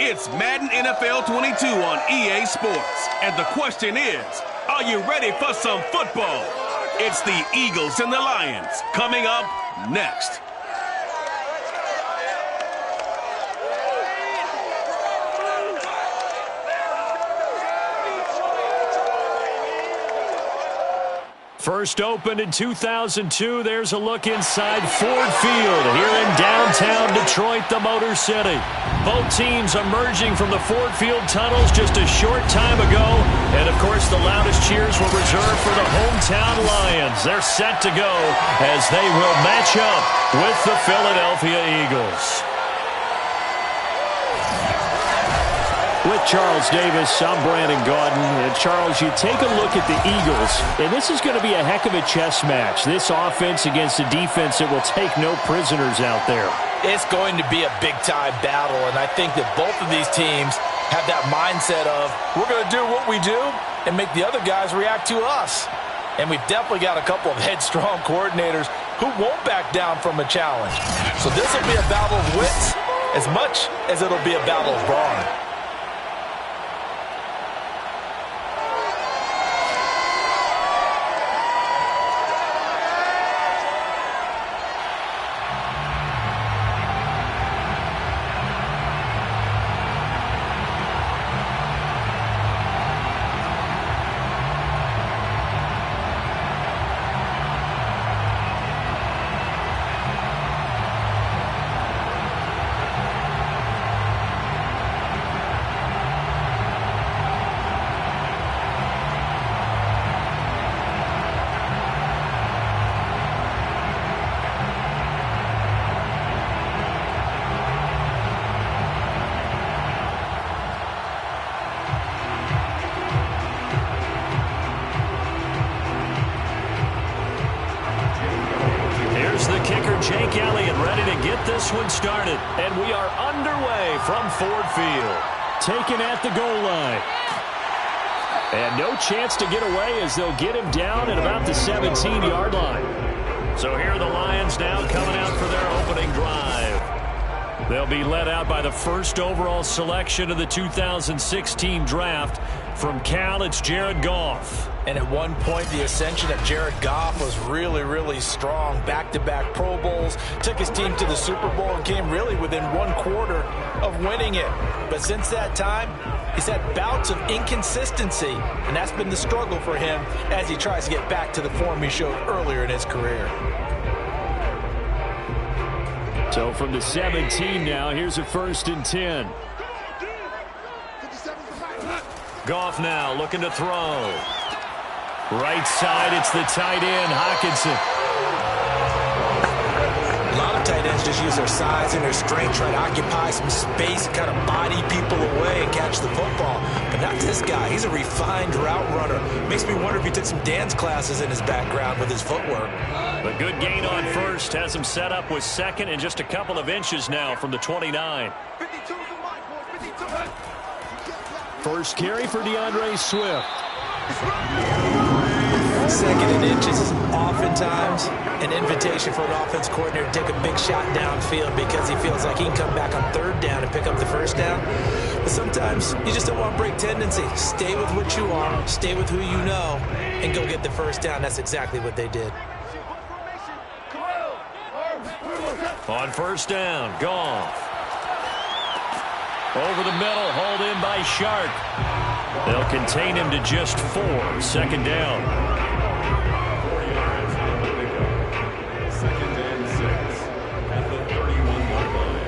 It's Madden NFL 22 on EA Sports. And the question is, are you ready for some football? It's the Eagles and the Lions coming up next. First opened in 2002, there's a look inside Ford Field here in downtown Detroit, the Motor City. Both teams emerging from the Ford Field tunnels just a short time ago. And, of course, the loudest cheers were reserved for the hometown Lions. They're set to go as they will match up with the Philadelphia Eagles. With Charles Davis, I'm Brandon Gaudin. And Charles, you take a look at the Eagles, and this is going to be a heck of a chess match. This offense against a defense that will take no prisoners out there. It's going to be a big-time battle, and I think that both of these teams have that mindset of, we're going to do what we do and make the other guys react to us. And we've definitely got a couple of headstrong coordinators who won't back down from a challenge. So this will be a battle of wits as much as it'll be a battle of brawn. One started, and we are underway from Ford Field. Taken at the goal line. And no chance to get away as they'll get him down at about the 17-yard line. So here are the Lions now coming out for their opening drive. They'll be led out by the first overall selection of the 2016 draft. From Cal, it's Jared Goff. And at one point, the ascension of Jared Goff was really, really strong. Back-to-back Pro Bowls, took his team to the Super Bowl and came really within one quarter of winning it. But since that time, he's had bouts of inconsistency, and that's been the struggle for him as he tries to get back to the form he showed earlier in his career. So from the 17 now, here's a 1st and 10. Goff now looking to throw. Right side, it's the tight end, Hockenson. A lot of tight ends just use their size and their strength, try to occupy some space, kind of body people away and catch the football. But not this guy. He's a refined route runner. Makes me wonder if he took some dance classes in his background with his footwork. A good gain on first has him set up with second and just a couple of inches now from the 29. First carry for DeAndre Swift. Second and inches is oftentimes an invitation for an offense coordinator to take a big shot downfield because he feels like he can come back on 3rd down and pick up the 1st down. But sometimes you just don't want to break tendency. Stay with what you are, stay with who you know, and go get the 1st down. That's exactly what they did. On 1st down, Goff. Over the middle, hauled in by Sharp. They'll contain him to just 4. 2nd down. 2nd and 6 at the 31-yard line.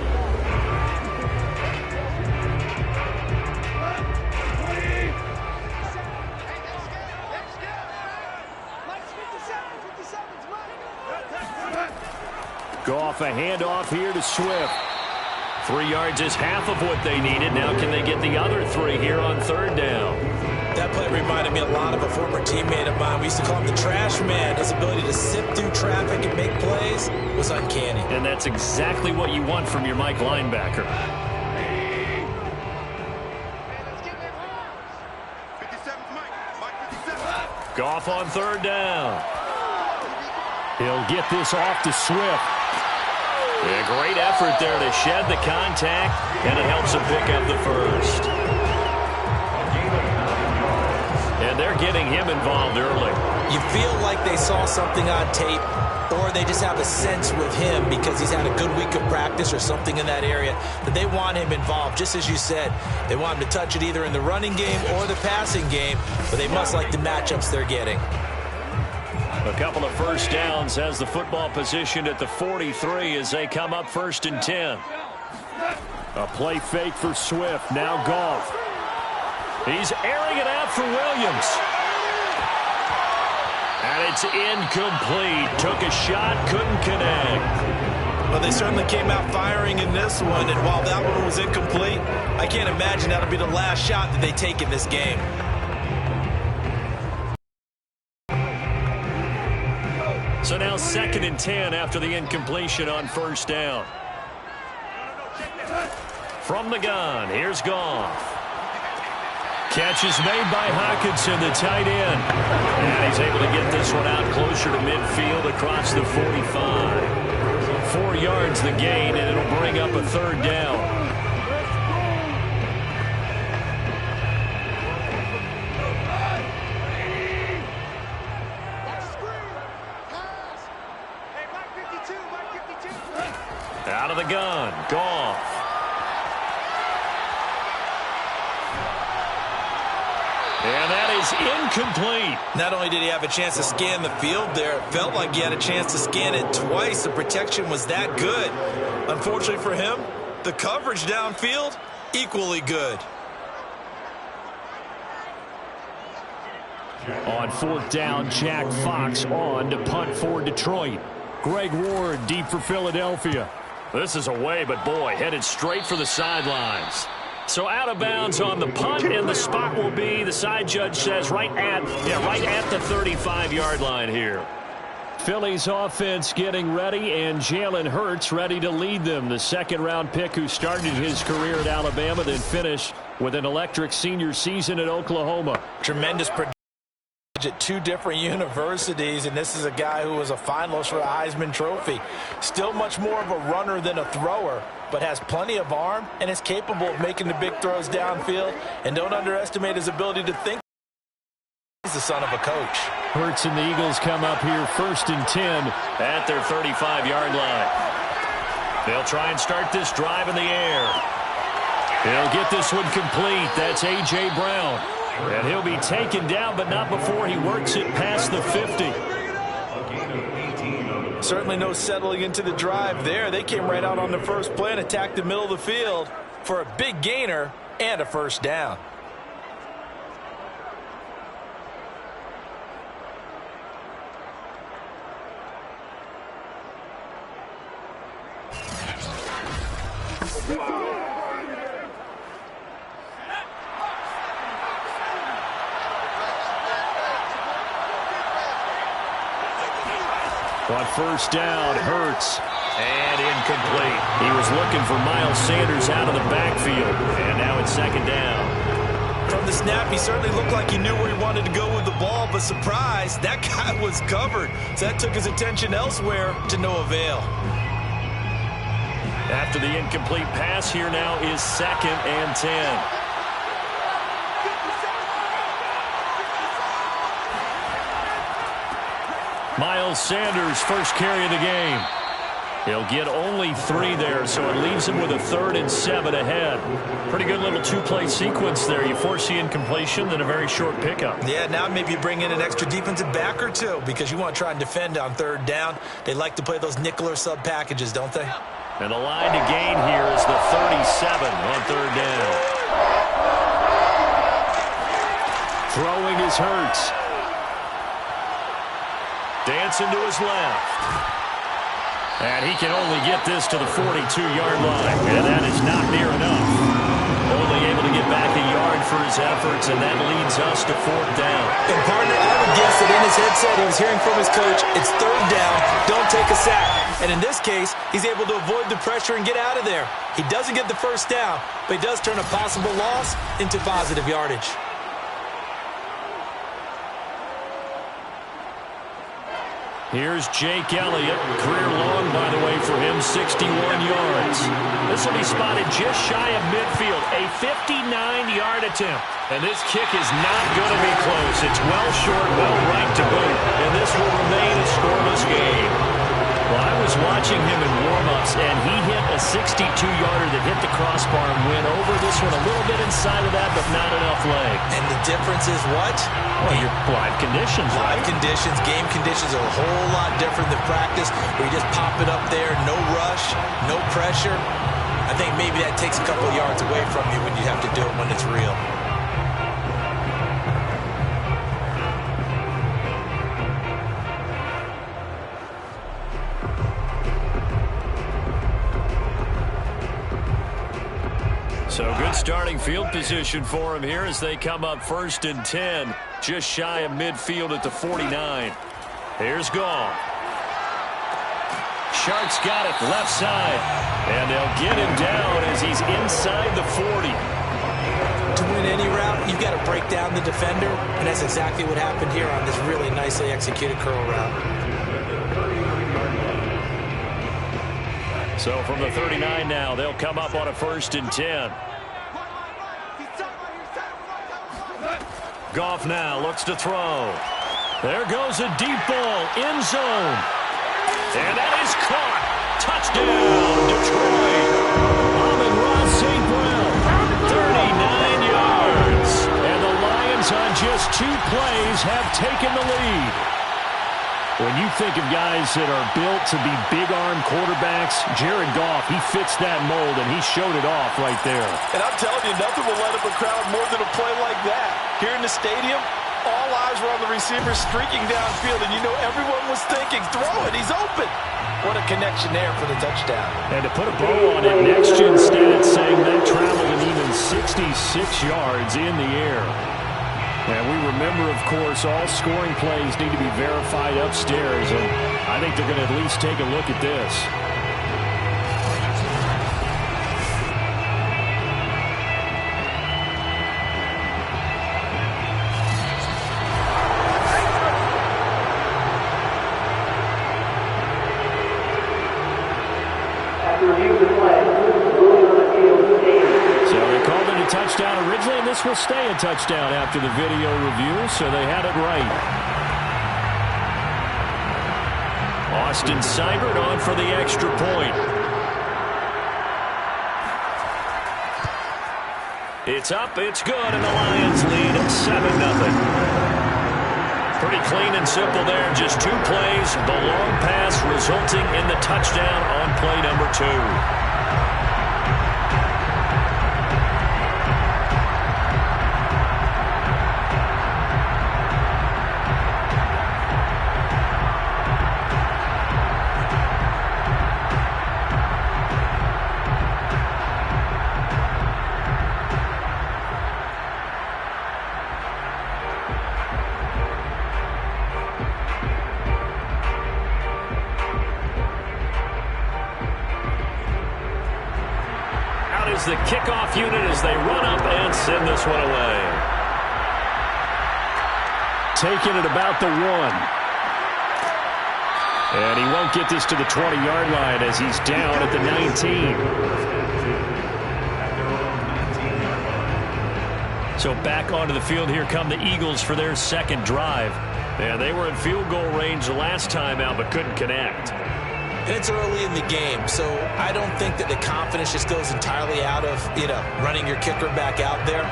Goff a handoff here to Swift. 3 yards is half of what they needed. Now can they get the other 3 here on 3rd down? That play reminded me a lot of a former teammate of mine. We used to call him the trash man. His ability to sift through traffic and make plays was uncanny. And that's exactly what you want from your Mike linebacker. Goff on 3rd down. He'll get this off to Swift. A great effort there to shed the contact, and it helps him pick up the first. And they're getting him involved early. You feel like they saw something on tape, or they just have a sense with him because he's had a good week of practice or something in that area that they want him involved. Just as you said, they want him to touch it either in the running game or the passing game, but they must like the matchups they're getting. A couple of first downs has the football positioned at the 43 as they come up 1st and 10. A play fake for Swift. Now Goff. He's airing it out for Williams. And it's incomplete. Took a shot, couldn't connect. Well, they certainly came out firing in this one, and while that one was incomplete, I can't imagine that'll be the last shot that they take in this game. So now 2nd and 10 after the incompletion on 1st down. From the gun, here's Goff. Catch is made by Hockenson, the tight end. And he's able to get this one out closer to midfield across the 45. 4 yards the gain, and it'll bring up a 3rd down. Out of the gun, Goff. And that is incomplete. Not only did he have a chance to scan the field there, it felt like he had a chance to scan it twice. The protection was that good. Unfortunately for him, the coverage downfield, equally good. On 4th down, Jack Fox on to punt for Detroit. Greg Ward deep for Philadelphia. This is away, but boy, headed straight for the sidelines. So out of bounds on the punt, and the spot will be, the side judge says, right at the 35-yard line here. Philly's offense getting ready, and Jalen Hurts ready to lead them. The 2nd-round pick who started his career at Alabama, then finished with an electric senior season at Oklahoma. Tremendous production at 2 different universities, and this is a guy who was a finalist for a Heisman Trophy. Still much more of a runner than a thrower, but has plenty of arm and is capable of making the big throws downfield. And don't underestimate his ability to think. He's the son of a coach. Hurts and the Eagles come up here 1st and 10 at their 35-yard line. They'll try and start this drive in the air. He'll get this one complete. That's A.J. Brown. And he'll be taken down, but not before he works it past the 50. Certainly no settling into the drive there. They came right out on the first play and attacked the middle of the field for a big gainer and a 1st down. On 1st down, Hurts, and incomplete. He was looking for Miles Sanders out of the backfield, and now it's 2nd down. From the snap, he certainly looked like he knew where he wanted to go with the ball, but surprise, that guy was covered. So that took his attention elsewhere to no avail. After the incomplete pass, here now is 2nd and 10. Miles Sanders, first carry of the game. He'll get only 3 there, so it leaves him with a 3rd and 7 ahead. Pretty good little 2-play sequence there. You force the incompletion, then a very short pickup. Yeah, now maybe you bring in an extra defensive back or 2 because you want to try and defend on 3rd down. They like to play those nickel or sub packages, don't they? And the line to gain here is the 37 on 3rd down. Throwing is Hurts. Dancing to his left. And he can only get this to the 42-yard line. And that is not near enough. Only able to get back a yard for his efforts, and that leads us to 4th down. And partner, I would guess that in his headset he was hearing from his coach, it's 3rd down, don't take a sack. And in this case, he's able to avoid the pressure and get out of there. He doesn't get the 1st down, but he does turn a possible loss into positive yardage. Here's Jake Elliott. Career long, by the way, for him 61 yards. This will be spotted just shy of midfield, a 59-yard attempt. And this kick is not going to be close. It's well short, well right to boot. And this will remain a scoreless game. Well, I was watching him in warm-ups, and he hit a 62-yarder that hit the crossbar and went over this one a little bit inside of that, but not enough leg. And the difference is what? Well, your live conditions, right? Live conditions, game conditions are a whole lot different than practice, where you just pop it up there, no rush, no pressure. I think maybe that takes a couple of yards away from you when you have to do it when it's real. So good starting field position for him here as they come up 1st and 10, just shy of midfield at the 49. Here's Goff. Sharks got it left side, and they'll get him down as he's inside the 40. To win any route, you've got to break down the defender, and that's exactly what happened here on this really nicely executed curl route. So from the 39 now, they'll come up on a 1st and 10. Goff now looks to throw. There goes a deep ball, end zone. And that is caught. Touchdown, Detroit. Amon-Ra St. Brown, 39 yards. And the Lions on just 2 plays have taken the lead. When you think of guys that are built to be big-arm quarterbacks, Jared Goff, he fits that mold, and he showed it off right there. And I'm telling you, nothing will light up a crowd more than a play like that. Here in the stadium, all eyes were on the receiver streaking downfield, and you know everyone was thinking, throw it, he's open. What a connection there for the touchdown. And to put a bow on it, Next Gen Stats saying that traveled an even 66 yards in the air. And we remember, of course, all scoring plays need to be verified upstairs, and I think they're going to at least take a look at this. Touchdown originally, and this will stay a touchdown after the video review, so they had it right. Austin Seibert on for the extra point. It's up, it's good, and the Lions lead 7-0. Pretty clean and simple there, just 2 plays, the long pass resulting in the touchdown on play number 2. The kickoff unit as they run up and send this one away. Taking it about the 1. And he won't get this to the 20-yard line as he's down at the 19. So back onto the field, here come the Eagles for their second drive. And they were in field goal range the last time out but couldn't connect. And it's early in the game, so I don't think that the confidence just goes entirely out of, running your kicker back out there.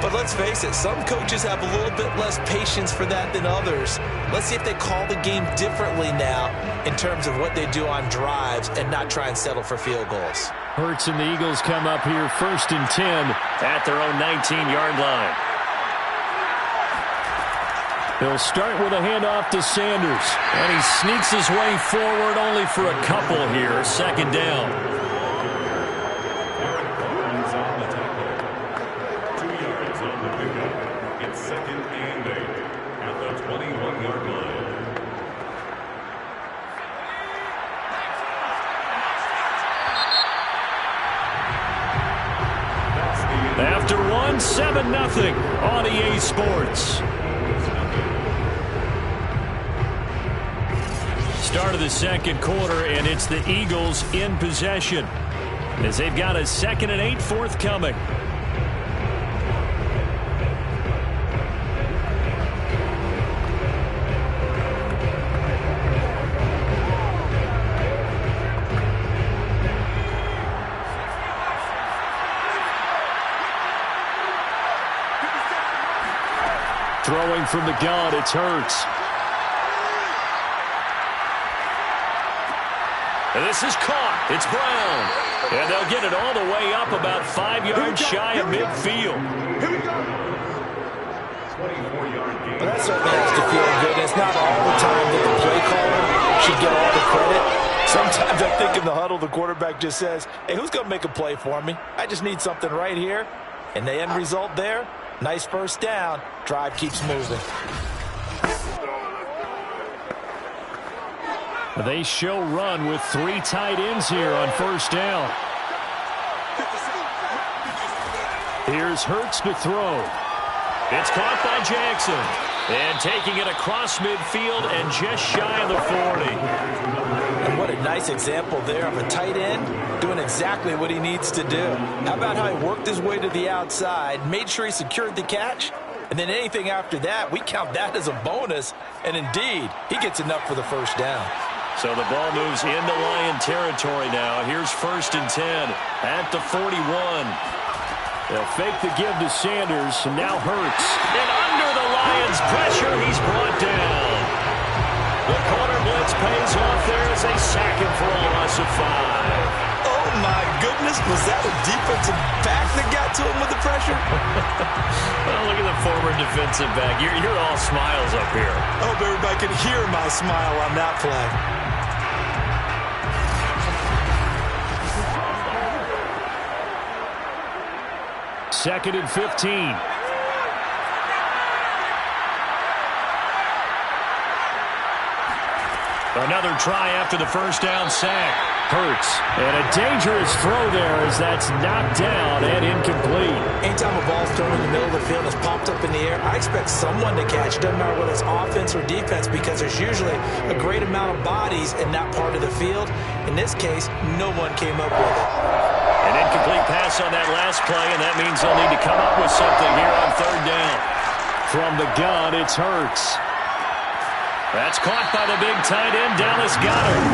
But let's face it, some coaches have a little bit less patience for that than others. Let's see if they call the game differently now in terms of what they do on drives and not try and settle for field goals. Hurts and the Eagles come up here 1st and 10 at their own 19-yard line. He'll start with a handoff to Sanders. And he sneaks his way forward only for a couple here. 2nd down. Runs on the tackle. 2 yards on the pickup. It's 2nd and 8 at the 21-yard line. After 7-0 on EA Sports. start of the second quarter, and it's the Eagles in possession as they've got a 2nd and 8 forthcoming. Throwing from the gun, it's Hurts. And this is caught. It's Brown. And they'll get it all the way up about 5 yards shy of midfield. Well, that certainly has to feel good. It's not all the time that the play caller should get all the credit. Sometimes I think in the huddle, the quarterback just says, hey, who's going to make a play for me? I just need something right here. And the end result there, nice first down. Drive keeps moving. They show run with 3 tight ends here on first down. Here's Hurts to throw. It's caught by Jackson. And taking it across midfield and just shy of the 40. And what a nice example there of a tight end doing exactly what he needs to do. How about how he worked his way to the outside, made sure he secured the catch, and then anything after that, we count that as a bonus. And indeed, he gets enough for the first down. So the ball moves into Lion territory now. Here's 1st and 10 at the 41. They'll fake the give to Sanders, and now Hurts. And under the Lions' pressure, he's brought down. The corner blitz pays off there as they sack him for a loss of 5. Oh, my goodness. Was that a defensive back that got to him with the pressure? Well, look at the former defensive back. You're all smiles up here. I hope everybody could hear my smile on that play. Second and 15. Another try after the first down sack. Hurts. And a dangerous throw there as that's knocked down and incomplete. Anytime a ball's thrown in the middle of the field and it's popped up in the air, I expect someone to catch. Doesn't matter whether it's offense or defense, because there's usually a great amount of bodies in that part of the field. In this case, no one came up with it. An incomplete pass on that last play, and that means they'll need to come up with something here on 3rd down. From the gun, it's Hurts. That's caught by the big tight end, Dallas Goedert.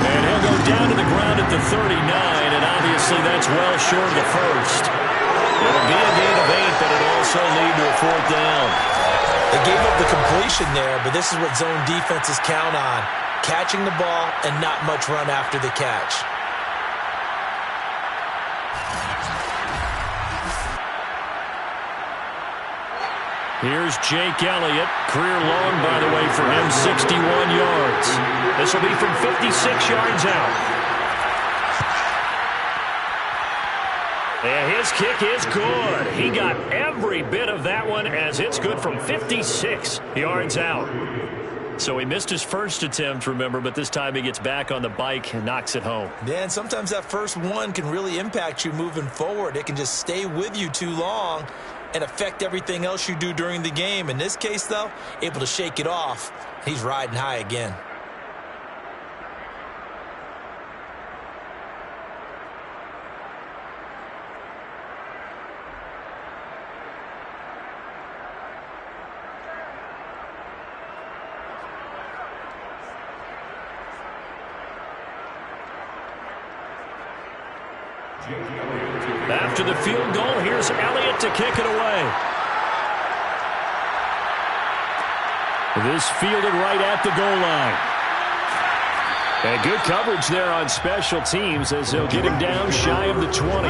And he'll go down to the ground at the 39, and obviously that's well short of the first. It'll be a gain of 8, but it'll also lead to a 4th down. They gave up the completion there, but this is what zone defenses count on. Catching the ball and not much run after the catch. Here's Jake Elliott. Career long, by the way, for him, 61 yards. This will be from 56 yards out. And his kick is good. He got every bit of that one as it's good from 56 yards out. So he missed his first attempt, remember, but this time he gets back on the bike and knocks it home. Yeah, and sometimes that first one can really impact you moving forward. It can just stay with you too long and affect everything else you do during the game. In this case, though, able to shake it off. He's riding high again. After the field goal, here's Elliott to kick it away. This fielded right at the goal line. And good coverage there on special teams as they'll get him down shy of the 20.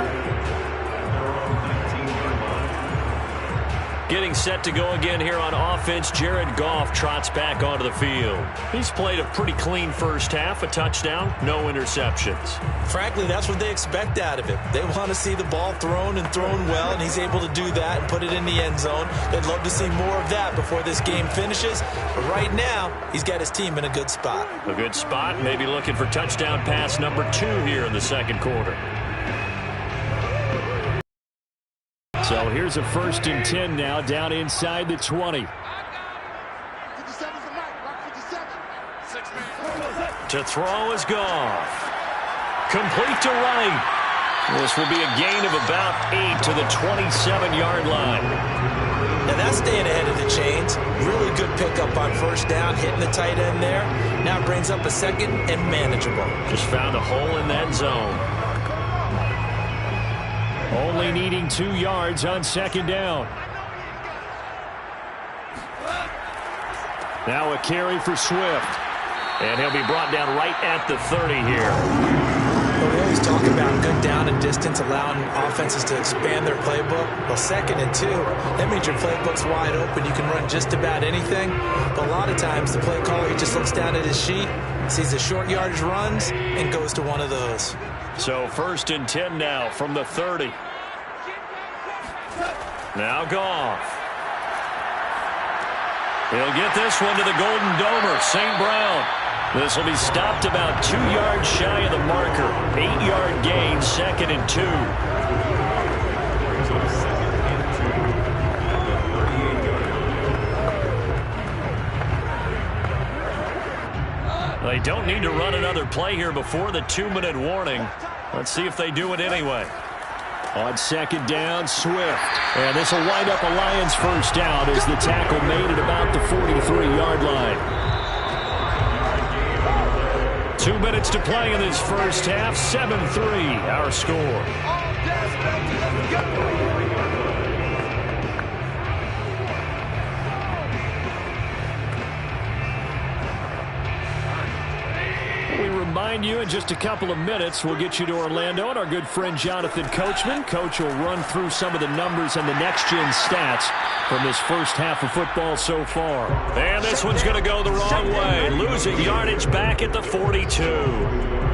Getting set to go again here on offense, Jared Goff trots back onto the field. He's played a pretty clean first half, a touchdown, no interceptions. Frankly, that's what they expect out of him. They want to see the ball thrown and thrown well, and he's able to do that and put it in the end zone. They'd love to see more of that before this game finishes. But right now, he's got his team in a good spot. A good spot, maybe looking for touchdown pass number 2 here in the second quarter. So here's a 1st and 10 now, down inside the 20. 57's the right, 57. 6 man. To throw is Goff. Complete to right. This will be a gain of about 8 to the 27-yard line. Now that's staying ahead of the chains. Really good pickup on first down, hitting the tight end there. Now it brings up a second and manageable. Just found a hole in that zone. Only needing 2 yards on second down. Now a carry for Swift. And he'll be brought down right at the 30 here. Well, we always talk about good down and distance, allowing offenses to expand their playbook. Well, 2nd and 2, that means your playbook's wide open. You can run just about anything. But a lot of times the play caller, he just looks down at his sheet, sees the short yardage runs, and goes to one of those. So 1st and 10 now from the 30. Now Goff. He'll get this one to the Golden Domer, St. Brown. This will be stopped about 2 yards shy of the marker. 8-yard gain, 2nd and 2. They don't need to run another play here before the 2-minute warning. Let's see if they do it anyway. On second down, Swift. And this will wind up a Lions first down as the tackle made at about the 43-yard line. 2 minutes to play in this first half. 7-3, our score. Remind you in just a couple of minutes we'll get you to Orlando and our good friend Jonathan Coachman. Coach will run through some of the numbers and the next-gen stats from this first half of football so far. And this one's going to go the wrong way. Losing yardage back at the 42.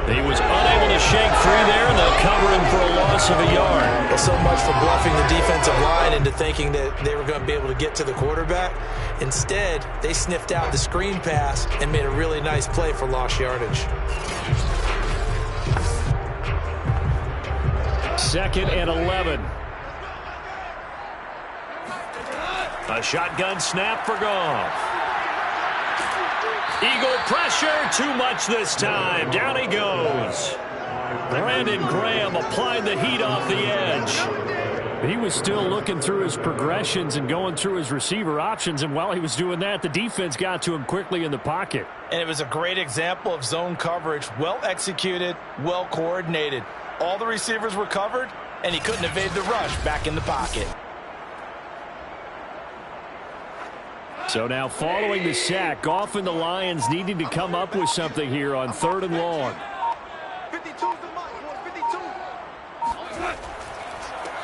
He was unable to shake free there, and they'll cover him for a loss of a yard. Well, so much for bluffing the defensive line into thinking that they were going to be able to get to the quarterback. Instead, they sniffed out the screen pass and made a really nice play for lost yardage. 2nd and 11. A shotgun snap for Goff. Eagle pressure, too much this time. Down he goes. Brandon Graham applied the heat off the edge. He was still looking through his progressions and going through his receiver options, and while he was doing that, the defense got to him quickly in the pocket. And it was a great example of zone coverage. Well executed, well coordinated. All the receivers were covered, and he couldn't evade the rush back in the pocket. So now following the sack, Goff and the Lions needing to come up with something here on 3rd and long.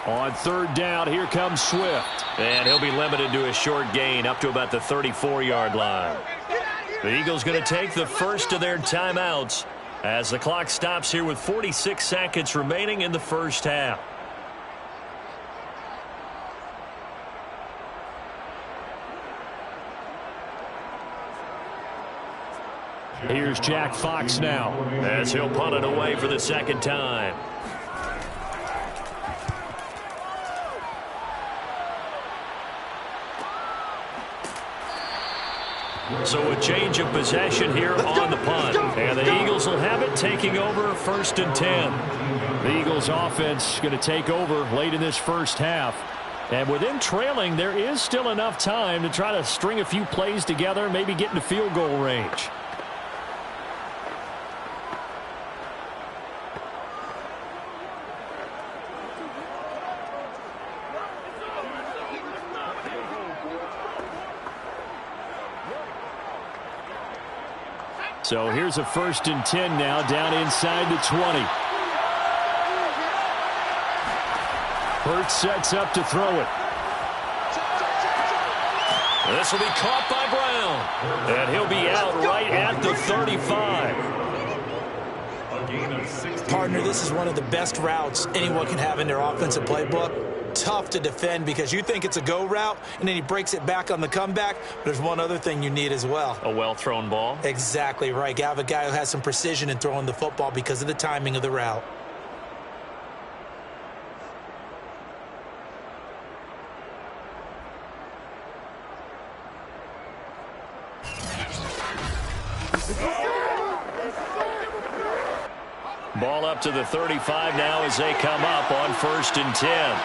On 3rd down, here comes Swift. And he'll be limited to a short gain up to about the 34-yard line. The Eagles going to take the first of their timeouts as the clock stops here with 46 seconds remaining in the first half. Here's Jack Fox now as he'll punt it away for the 2nd time. So a change of possession here on the punt. And the Eagles will have it, taking over 1st and 10. The Eagles offense going to take over late in this first half. And with them trailing, there is still enough time to try to string a few plays together, maybe get into field goal range. So here's a 1st and 10 now, down inside the 20. Hurts sets up to throw it. This will be caught by Brown. And he'll be out right at the 35. Partner, this is one of the best routes anyone can have in their offensive playbook. Tough to defend because you think it's a go route, and then he breaks it back on the comeback. There's one other thing you need as well. A well-thrown ball? Exactly right. You have a guy who has some precision in throwing the football because of the timing of the route. Ball up to the 35 now as they come up on 1st and 10.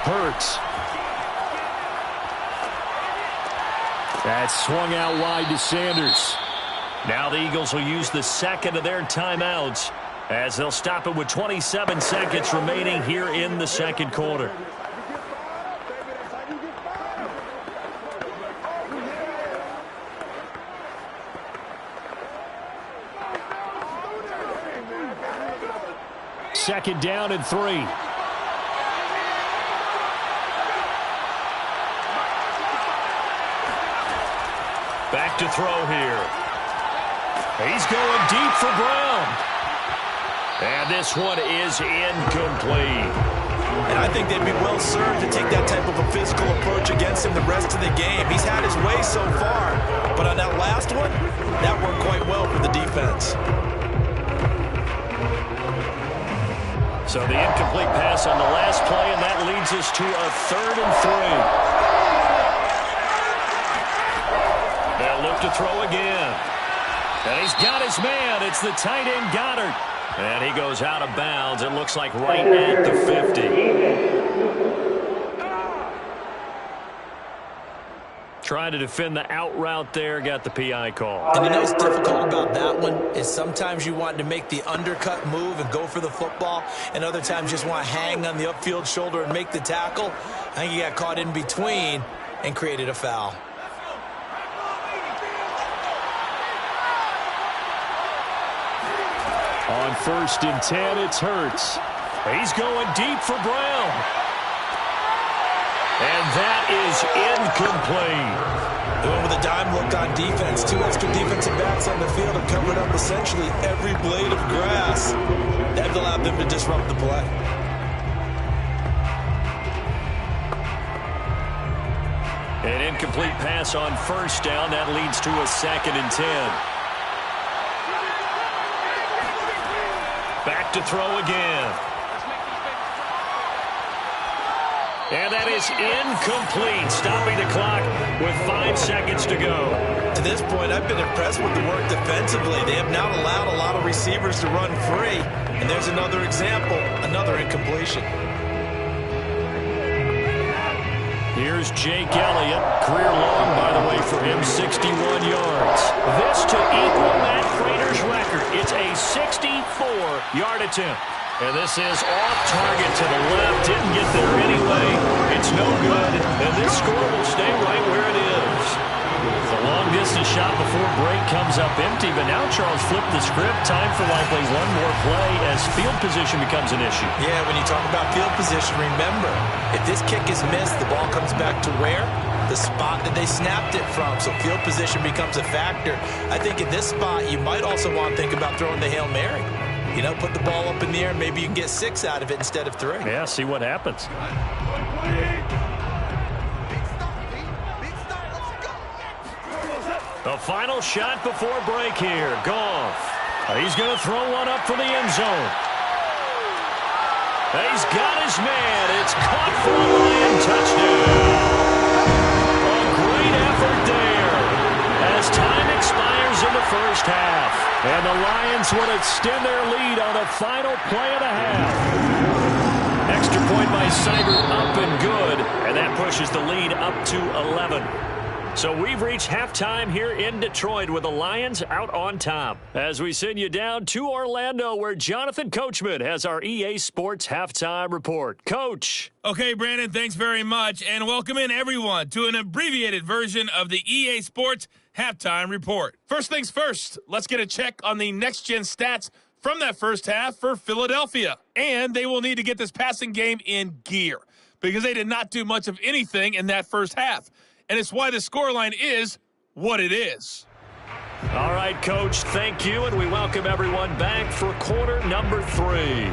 Hurts. That's swung out wide to Sanders. Now the Eagles will use the second of their timeouts as they'll stop it with 27 seconds remaining here in the second quarter. Second down and 3. Back to throw here. He's going deep for Brown. And this one is incomplete. And I think they'd be well served to take that type of a physical approach against him the rest of the game. He's had his way so far, but on that last one, that worked quite well for the defense. So the incomplete pass on the last play, and that leads us to a 3rd and 3. They'll look to throw again. And he's got his man. It's the tight end Goddard. And he goes out of bounds. It looks like right at the 50. Trying to defend the out route there, got the PI call. And you know what's difficult about that one is sometimes you want to make the undercut move and go for the football, and other times you just want to hang on the upfield shoulder and make the tackle. I think he got caught in between and created a foul. On 1st and 10, it's Hurts. He's going deep for Brown. And that is incomplete. They went with a dime look on defense. 2 extra defensive backs on the field have covered up essentially every blade of grass. That allowed them to disrupt the play. An incomplete pass on 1st down. That leads to a 2nd and 10. Back to throw again. And that is incomplete, stopping the clock with 5 seconds to go. To this point, I've been impressed with the work defensively. They have not allowed a lot of receivers to run free. And there's another example, another incompletion. Here's Jake Elliott. Career long, by the way, for him, 61 yards. This to equal Matt Prater's record. It's a 64-yard attempt. And this is off target to the left. Didn't get there anyway. It's no good. And this score will stay right where it is. The long-distance shot before break comes up empty. But now Charles flipped the script. Time for likely one more play as field position becomes an issue. Yeah, when you talk about field position, remember, if this kick is missed, the ball comes back to where? The spot that they snapped it from. So field position becomes a factor. I think in this spot, you might also want to think about throwing the Hail Mary. You know, put the ball up in the air, and maybe you can get 6 out of it instead of 3. Yeah, see what happens. The final shot before break here. Goff. He's going to throw one up for the end zone. He's got his man. It's caught for a Lion touchdown. A great effort there as time expires in the first half. And the Lions will extend their lead on a final play and a half. Extra point by Seibert up and good. And that pushes the lead up to 11. So we've reached halftime here in Detroit with the Lions out on top. As we send you down to Orlando where Jonathan Coachman has our EA Sports Halftime Report. Coach. Okay, Brandon, thanks very much. And welcome in, everyone, to an abbreviated version of the EA Sports Halftime Report. First things first, let's get a check on the next-gen stats from that first half for Philadelphia. And they will need to get this passing game in gear because they did not do much of anything in that first half. And it's why the scoreline is what it is. All right, Coach, thank you, and we welcome everyone back for quarter number 3.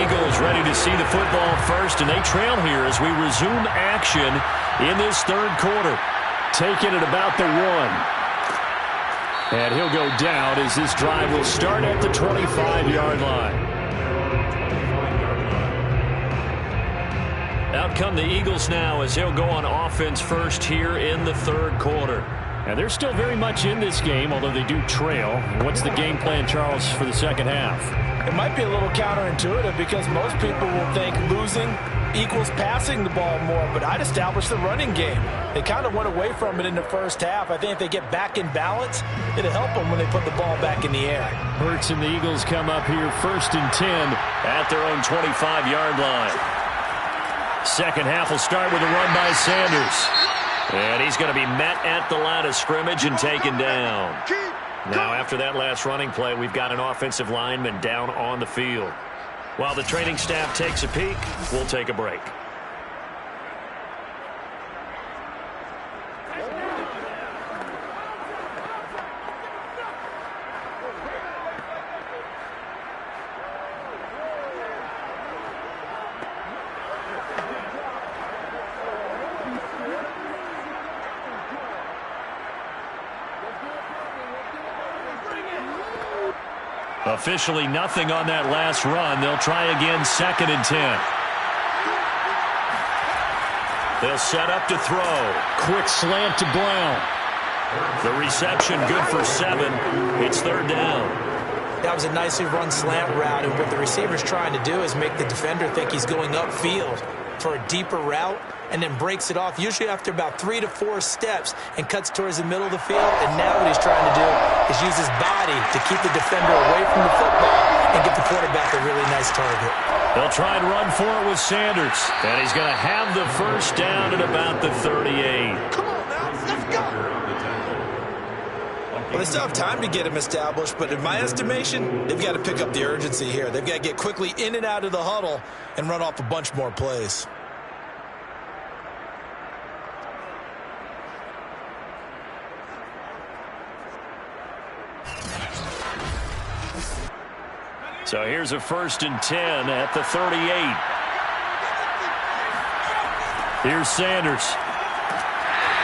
Eagles ready to see the football first, and they trail here as we resume action in this third quarter. Taking it about the 1. And he'll go down as this drive will start at the 25-yard line. Out come the Eagles now as they'll go on offense first here in the third quarter. And they're still very much in this game, although they do trail. What's the game plan, Charles, for the second half? It might be a little counterintuitive because most people will think losing equals passing the ball more, but I'd establish the running game. They kind of went away from it in the first half. I think if they get back in balance, it'll help them when they put the ball back in the air. Hurts and the Eagles come up here 1st and 10 at their own 25-yard line. Second half will start with a run by Sanders. And he's going to be met at the line of scrimmage and taken down. Now, after that last running play, we've got an offensive lineman down on the field. While the training staff takes a peek, we'll take a break. Officially nothing on that last run. They'll try again 2nd and 10. They'll set up to throw. Quick slant to Brown. The reception good for 7. It's 3rd down. That was a nicely run slant route, and what the receiver's trying to do is make the defender think he's going upfield for a deeper route and then breaks it off, usually after about 3 to 4 steps, and cuts towards the middle of the field. And now what he's trying to do is use his body to keep the defender away from the football and get the quarterback a really nice target. They'll try and run for it with Sanders, and he's going to have the first down at about the 38. Come on now, let's go. Well, they still have time to get him established, but in my estimation, they've got to pick up the urgency here. They've got to get quickly in and out of the huddle and run off a bunch more plays. So here's a 1st and 10 at the 38. Here's Sanders.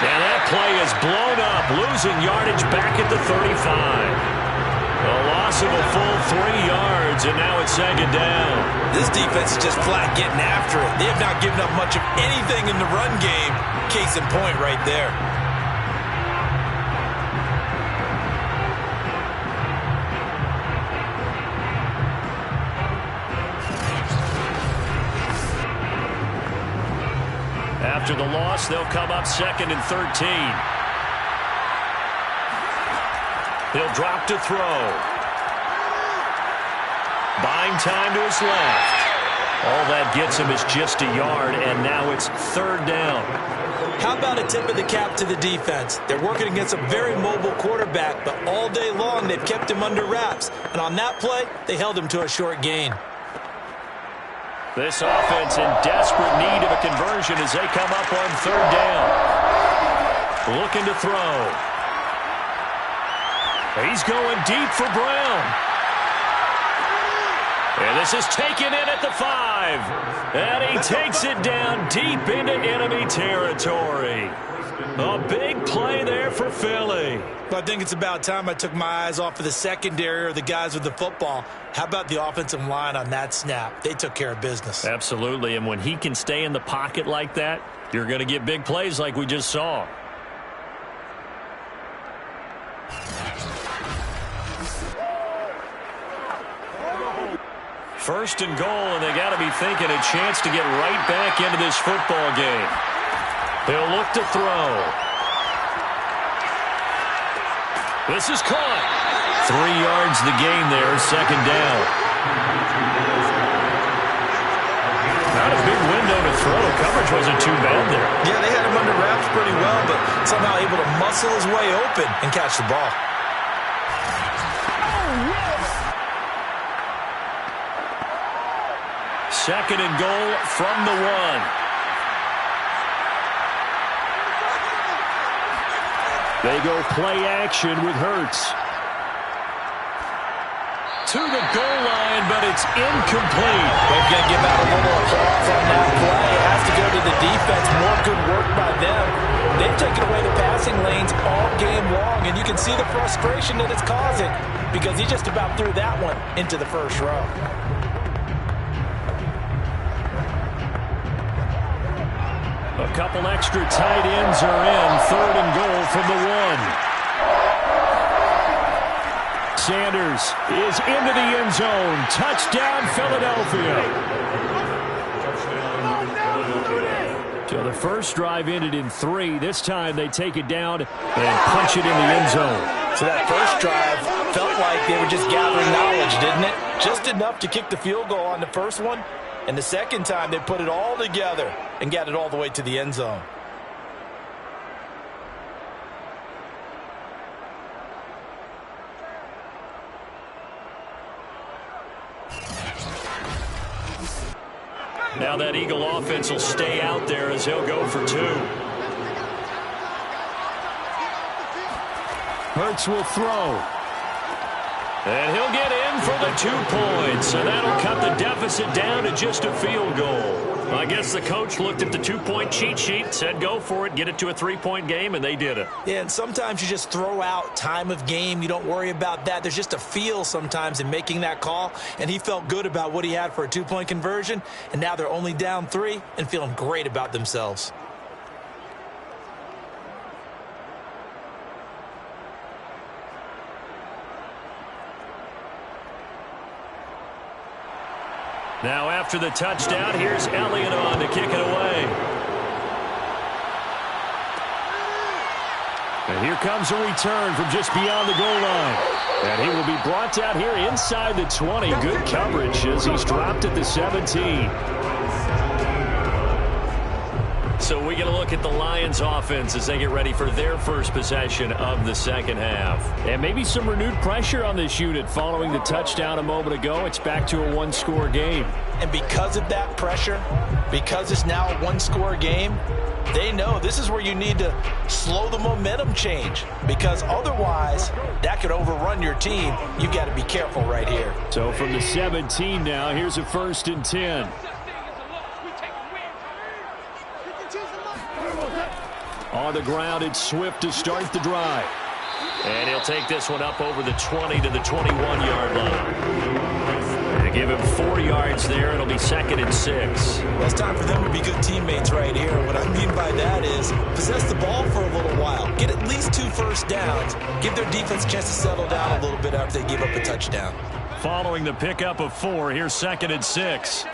And that play is blown up, losing yardage back at the 35. A loss of a full 3 yards, and now it's 2nd down. This defense is just flat getting after it. They have not given up much of anything in the run game. Case in point right there. After the loss, they'll come up 2nd and 13. He'll drop to throw. Buying time to his left. All that gets him is just a yard, and now it's 3rd down. How about a tip of the cap to the defense? They're working against a very mobile quarterback, but all day long they've kept him under wraps. And on that play, they held him to a short gain. This offense in desperate need of a conversion as they come up on 3rd down. Looking to throw. He's going deep for Brown. And this is taken in at the 5. And he takes it down deep into enemy territory. A big play there for Philly. Well, I think it's about time I took my eyes off of the secondary or the guys with the football. How about the offensive line on that snap? They took care of business. Absolutely, and when he can stay in the pocket like that, you're going to get big plays like we just saw. First and goal, and they got to be thinking a chance to get right back into this football game. He'll look to throw. This is caught. 3 yards the gain there, 2nd down. Not a big window to throw. Coverage wasn't too bad there. Yeah, they had him under wraps pretty well, but somehow able to muscle his way open and catch the ball. Second and goal from the 1. They go play action with Hurts. to the goal line, but it's incomplete. They're going to give out a little applause on that play. It has to go to the defense. More good work by them. They've taken away the passing lanes all game long, and you can see the frustration that it's causing because he just about threw that one into the first row. A couple extra tight ends are in. 3rd and goal from the 1. Sanders is into the end zone. Touchdown, Philadelphia. So the first drive ended in 3. This time they take it down and punch it in the end zone. So that first drive felt like they were just gathering knowledge, didn't it? Just enough to kick the field goal on the first one. And the second time they put it all together and got it all the way to the end zone. Now that Eagle offense will stay out there as he'll go for 2. Hurts will throw. And he'll get in for the 2 points. And that'll cut the deficit down to just a field goal. I guess the coach looked at the 2-point cheat sheet, said go for it, get it to a 3-point game, and they did it. Yeah, and sometimes you just throw out time of game. You don't worry about that. There's just a feel sometimes in making that call, and he felt good about what he had for a 2-point conversion, and now they're only down 3 and feeling great about themselves. Now after the touchdown, here's Elliott on to kick it away. And here comes a return from just beyond the goal line. And he will be brought down here inside the 20. Good coverage as he's dropped at the 17. So we get a look at the Lions offense as they get ready for their first possession of the second half. And maybe some renewed pressure on this unit following the touchdown a moment ago. It's back to a 1-score game. And because of that pressure, because it's now a 1-score game, they know this is where you need to slow the momentum change, because otherwise that could overrun your team. You've got to be careful right here. So from the 17 now, here's a 1st and 10. On the ground, it's Swift to start the drive. And he'll take this one up over the 20 to the 21-yard line. They give him 4 yards there. It'll be 2nd and 6. Well, it's time for them to be good teammates right here. What I mean by that is possess the ball for a little while. Get at least 2 first downs. Give their defense a chance to settle down a little bit after they give up a touchdown. Following the pickup of 4, here's 2nd and 6.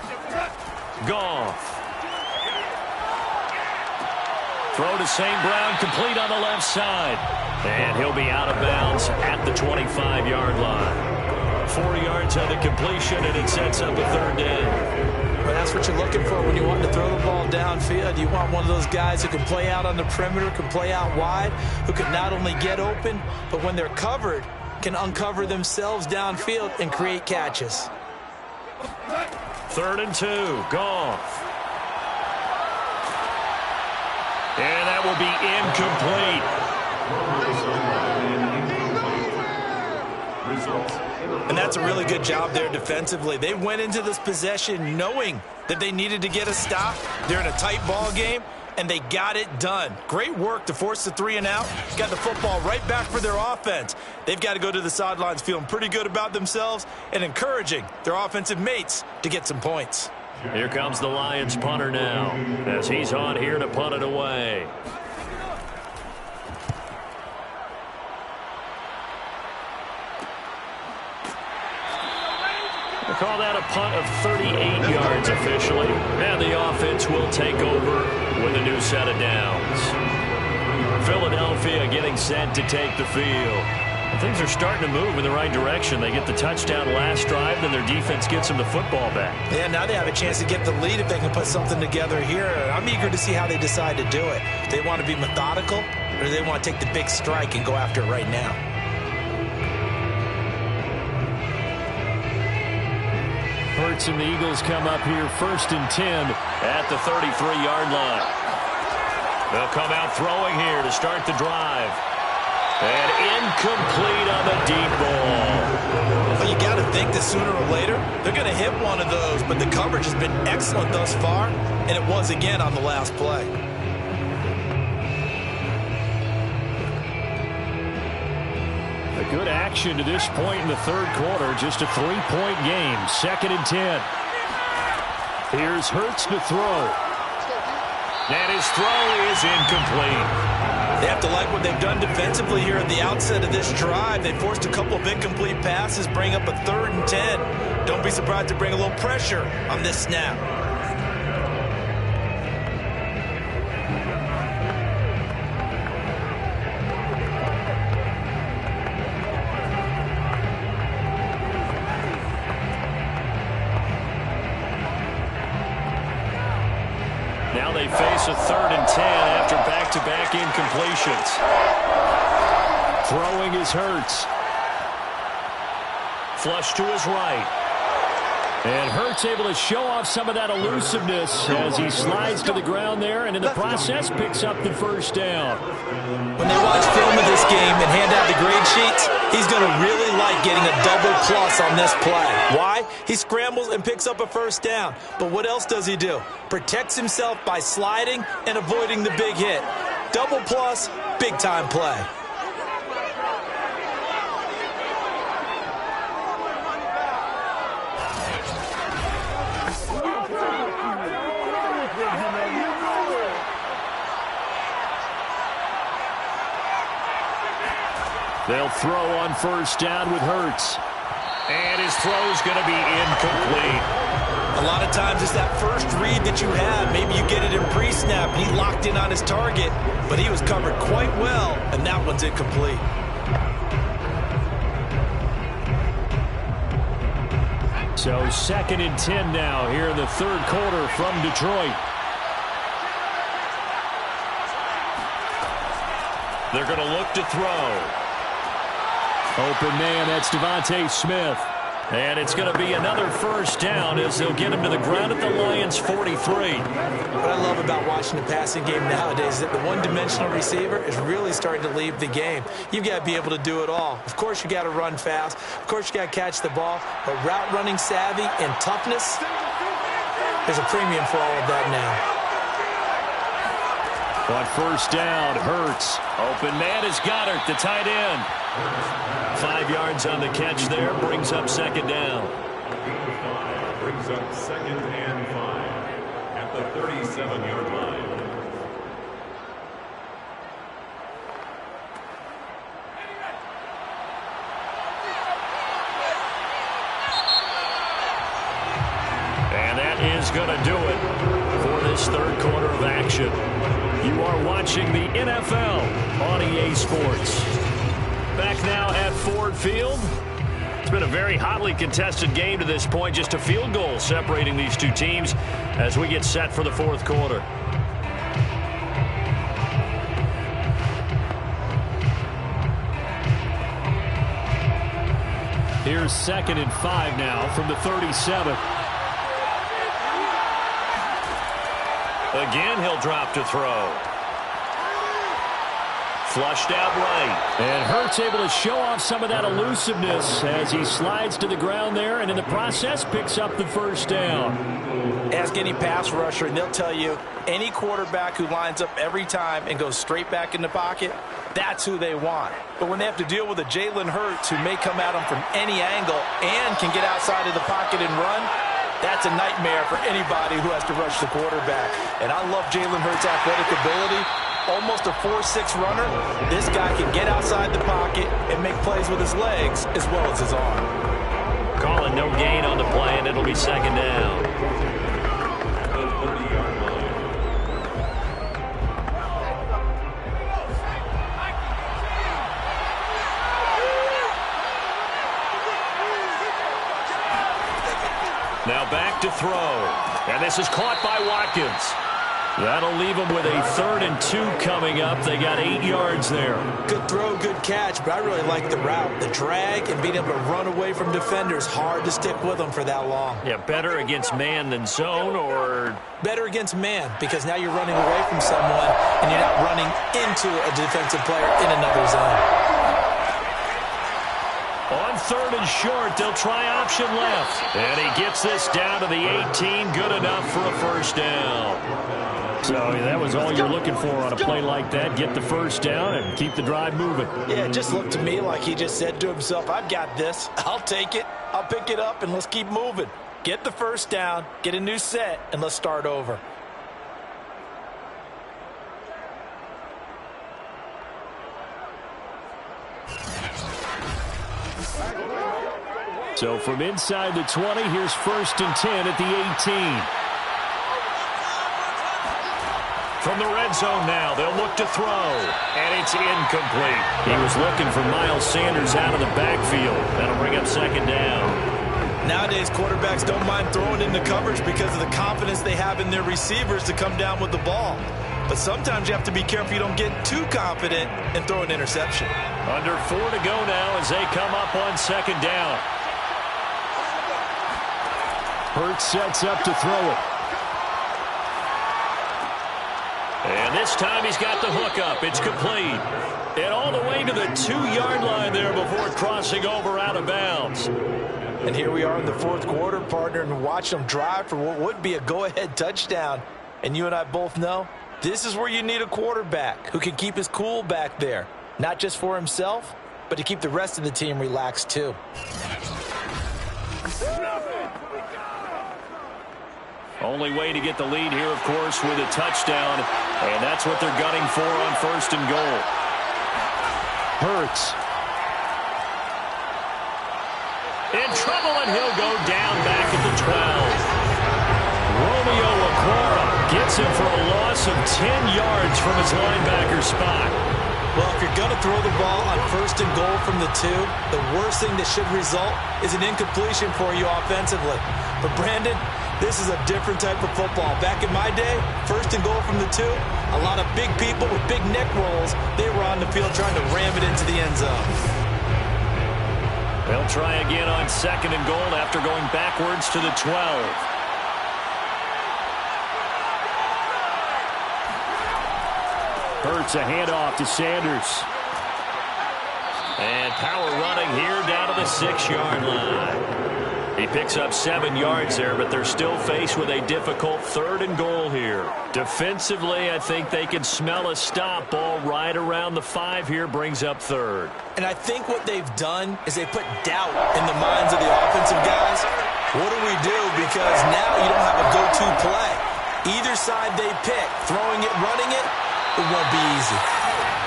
Goff. Throw to St. Brown, complete on the left side. And he'll be out of bounds at the 25-yard line. 4 yards on the completion, and it sets up a 3rd down. Well, that's what you're looking for when you want to throw the ball downfield. You want one of those guys who can play out on the perimeter, can play out wide, who can not only get open, but when they're covered, can uncover themselves downfield and create catches. 3rd and 2, Goff. And that will be incomplete. And that's a really good job there defensively. They went into this possession knowing that they needed to get a stop. They're in a tight ball game, and they got it done. Great work to force the 3 and out. Got the football right back for their offense. They've got to go to the sidelines feeling pretty good about themselves and encouraging their offensive mates to get some points. Here comes the Lions punter now as he's on here to punt it away. We'll call that a punt of 38 yards officially. And the offense will take over with a new set of downs. Philadelphia getting set to take the field. Things are starting to move in the right direction. They get the touchdown last drive, then their defense gets them the football back. Yeah, now they have a chance to get the lead if they can put something together here. I'm eager to see how they decide to do it. Do they want to be methodical, or do they want to take the big strike and go after it right now? Hurts and the Eagles come up here 1st and 10 at the 33-yard line. They'll come out throwing here to start the drive. And incomplete on the deep ball. Well, you got to think that sooner or later, they're going to hit one of those, but the coverage has been excellent thus far, and it was again on the last play. A good action to this point in the third quarter. Just a 3-point game. 2nd and 10. Here's Hurts to throw. And his throw is incomplete. They have to like what they've done defensively here at the outset of this drive. They forced a couple of incomplete passes, bring up a 3rd and 10. Don't be surprised to bring a little pressure on this snap. Now they face a 3rd and 10 after back-to-back incompletions. Throwing is Hurts. Flush to his right. And Hurts able to show off some of that elusiveness as he slides to the ground there, and in the process picks up the first down. When they watch film of this game and hand out the grade sheets, he's going to really like getting a double plus on this play. Why? He scrambles and picks up a first down. But what else does he do? Protects himself by sliding and avoiding the big hit. Double plus, big time play. They'll throw on first down with Hurts. And his throw's going to be incomplete. A lot of times it's that first read that you have. Maybe you get it in pre-snap and he locked in on his target, but he was covered quite well, and that one's incomplete. So 2nd and 10 now here in the third quarter from Detroit. They're going to look to throw. Open man, that's Devontae Smith. And it's going to be another first down as they'll get him to the ground at the Lions' 43. What I love about watching the passing game nowadays is that the one-dimensional receiver is really starting to leave the game. You've got to be able to do it all. Of course, you got to run fast. Of course, you got to catch the ball. But route running savvy and toughness, there's a premium for all of that now. On first down, Hurts. Open man is Goddard, the tight end. 5 yards on the catch there, brings up 2nd down. Brings up 2nd and 5 at the 37-yard line. And that is going to do it for this third quarter of action. You are watching the NFL on EA Sports. Back now at Ford Field. It's been a very hotly contested game to this point. Just a field goal separating these two teams as we get set for the fourth quarter. Here's 2nd and 5 now from the 37. Again, he'll drop to throw. Flushed out right. And Hurts able to show off some of that elusiveness as he slides to the ground there, and in the process picks up the first down. Ask any pass rusher, and they'll tell you any quarterback who lines up every time and goes straight back in the pocket, that's who they want. But when they have to deal with a Jalen Hurts who may come at them from any angle and can get outside of the pocket and run, that's a nightmare for anybody who has to rush the quarterback. And I love Jalen Hurts' athletic ability. Almost a 4.6 runner. This guy can get outside the pocket and make plays with his legs as well as his arm. Calling no gain on the play, and it'll be 2nd down. Now back to throw. And this is caught by Watkins. That'll leave them with a 3rd and 2 coming up. They got 8 yards there. Good throw, good catch, but I really like the route. The drag and being able to run away from defenders, hard to stick with them for that long. Yeah, better against man than zone, or? Better against man because now you're running away from someone and you're not running into a defensive player in another zone. On 3rd and short, they'll try option left. And he gets this down to the 18. Good enough for a first down. So that was all you're looking for on a play like that. Get the first down and keep the drive moving. Yeah, it just looked to me like he just said to himself, I've got this. I'll take it. I'll pick it up, and let's keep moving. Get the first down, get a new set, and let's start over. So from inside the 20, here's 1st and 10 at the 18. From the red zone now, they'll look to throw, and it's incomplete. He was looking for Miles Sanders out of the backfield. That'll bring up 2nd down. Nowadays, quarterbacks don't mind throwing into coverage because of the confidence they have in their receivers to come down with the ball. But sometimes you have to be careful you don't get too confident and throw an interception. Under 4 to go now as they come up on 2nd down. Hurts sets up to throw it. And this time he's got the hook up. It's complete. And all the way to the 2-yard line there before crossing over out of bounds. And here we are in the 4th quarter, partner, and watch them drive for what would be a go-ahead touchdown. And you and I both know this is where you need a quarterback who can keep his cool back there. Not just for himself, but to keep the rest of the team relaxed too. Only way to get the lead here, of course, with a touchdown. And that's what they're gunning for on 1st and goal. Hurts. In trouble, and he'll go down back at the 12. Romeo Okwara gets him for a loss of 10 yards from his linebacker spot. Well, if you're going to throw the ball on 1st and goal from the 2, the worst thing that should result is an incompletion for you offensively. But Brandon, this is a different type of football. Back in my day, 1st and goal from the 2, a lot of big people with big neck rolls, they were on the field trying to ram it into the end zone. They'll try again on 2nd and goal after going backwards to the 12. Hurts a handoff to Sanders. And power running here down to the 6-yard line. He picks up 7 yards there, but they're still faced with a difficult 3rd and goal here. Defensively, I think they can smell a stop. Ball right around the 5 here, brings up 3rd. And I think what they've done is they put doubt in the minds of the offensive guys. What do we do? Because now you don't have a go-to play. Either side they pick, throwing it, running it, it won't be easy.